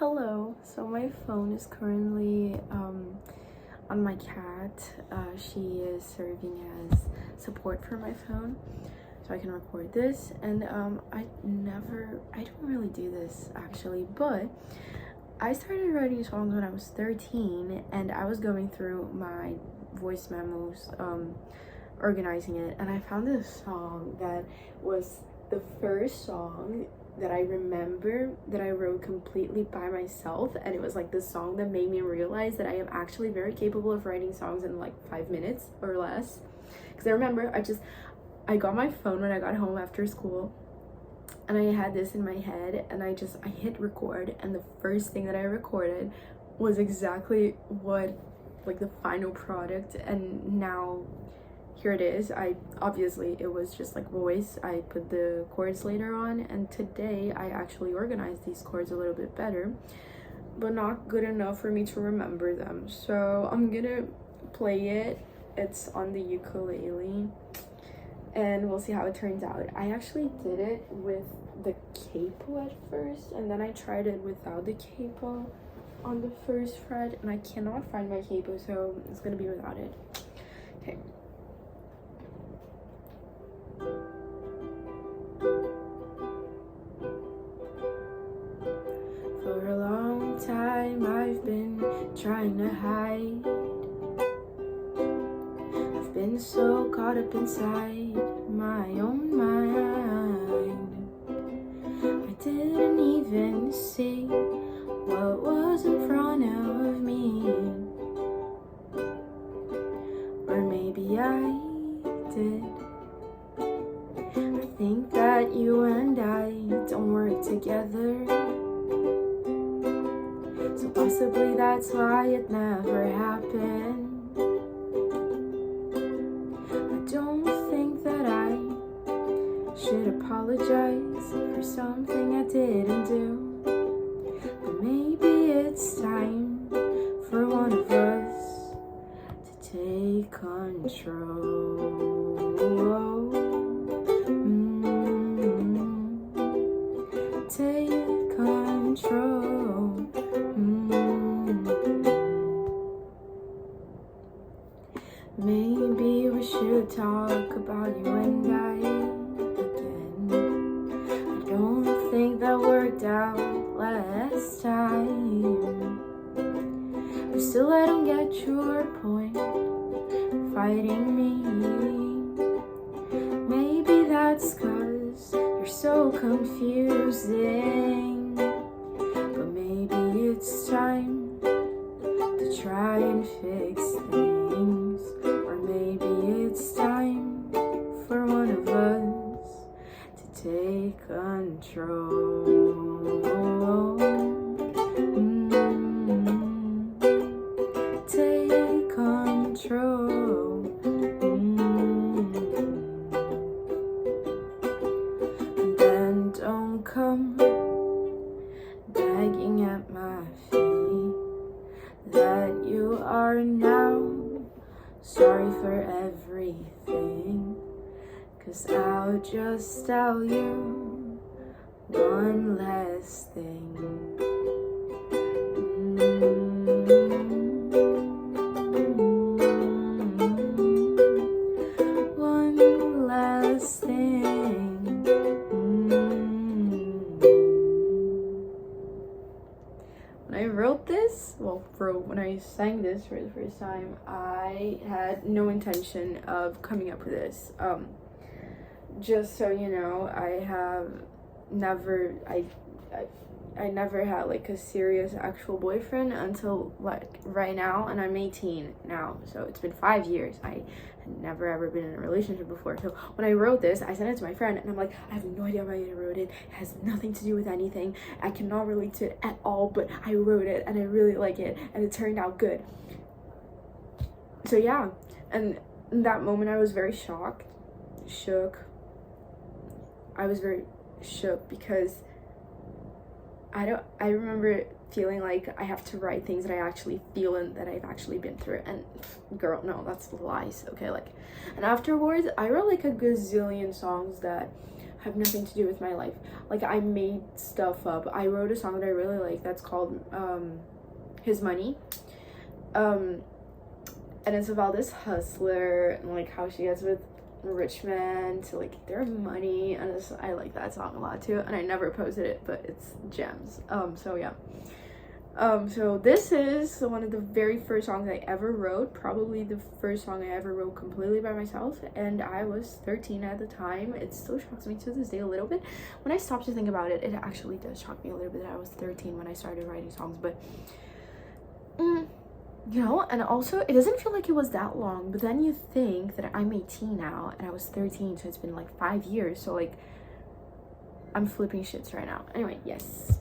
Hello. So my phone is currently on my cat. She is serving as support for my phone, so I can record this. And I don't really do this actually, but I started writing songs when I was 13, and I was going through my voice memos, organizing it, and I found this song that was the first song that I remember that I wrote completely by myself, and it was like the song that made me realize that I am actually very capable of writing songs in like 5 minutes or less. Because I remember I got my phone when I got home after school, and I had this in my head, and I hit record, and the first thing that I recorded was exactly what, like, the final product. And now here it is. Obviously it was just like voice. I put the chords later on, and today I actually organized these chords a little bit better, but not good enough for me to remember them. So I'm gonna play it. It's on the ukulele, and we'll see how it turns out. I actually did it with the capo at first, and then I tried it without the capo on the first fret, and I cannot find my capo, so it's gonna be without it. Okay. For a long time I've been trying to hide. I've been so caught up inside my own mind. I didn't even see what was in front of me. Or maybe I did. I think that you and I don't work together, so possibly that's why it never happened. I don't think that I should apologize for something I didn't do, but maybe it's time for one of us to take control. Take control. Maybe we should talk about you and I again. I don't think that worked out last time, but still I don't get your point fighting me. Maybe that's 'cause you're so confusing, but maybe it's time to try and fix things. Or maybe it's time for one of us to take control. Take control. And then don't come begging at my feet that you are now sorry for everything, 'cause I'll just tell you one last thing. One last thing. When I wrote this, when I sang this for the first time, I had no intention of coming up with this. Just so you know, I never had like a serious actual boyfriend until like right now, and I'm 18 now, so it's been 5 years. I had never ever been in a relationship before. So when I wrote this, I sent it to my friend, and I'm like, I have no idea why I wrote it. It has nothing to do with anything. I cannot relate to it at all, but I wrote it and I really like it, and it turned out good. So yeah, and in that moment I was very shook. I was very shook because I remember feeling like I have to write things that I actually feel and that I've actually been through. And girl, no, that's lies, okay? Like, and afterwards I wrote like a gazillion songs that have nothing to do with my life. Like, I made stuff up. I wrote a song that I really like that's called His Money. And it's about this hustler and like how she gets with rich men to like their money, and I like that song a lot too, and I never posted it, but it's gems. So yeah. So this is one of the very first songs I ever wrote, probably the first song I ever wrote completely by myself, and I was 13 at the time. It still shocks me to this day a little bit. When I stop to think about it, it actually does shock me a little bit that I was 13 when I started writing songs, but you know, and also it doesn't feel like it was that long, but then you think that I'm 18 now and I was 13, so it's been like 5 years, so like I'm flipping shits right now. Anyway, yes.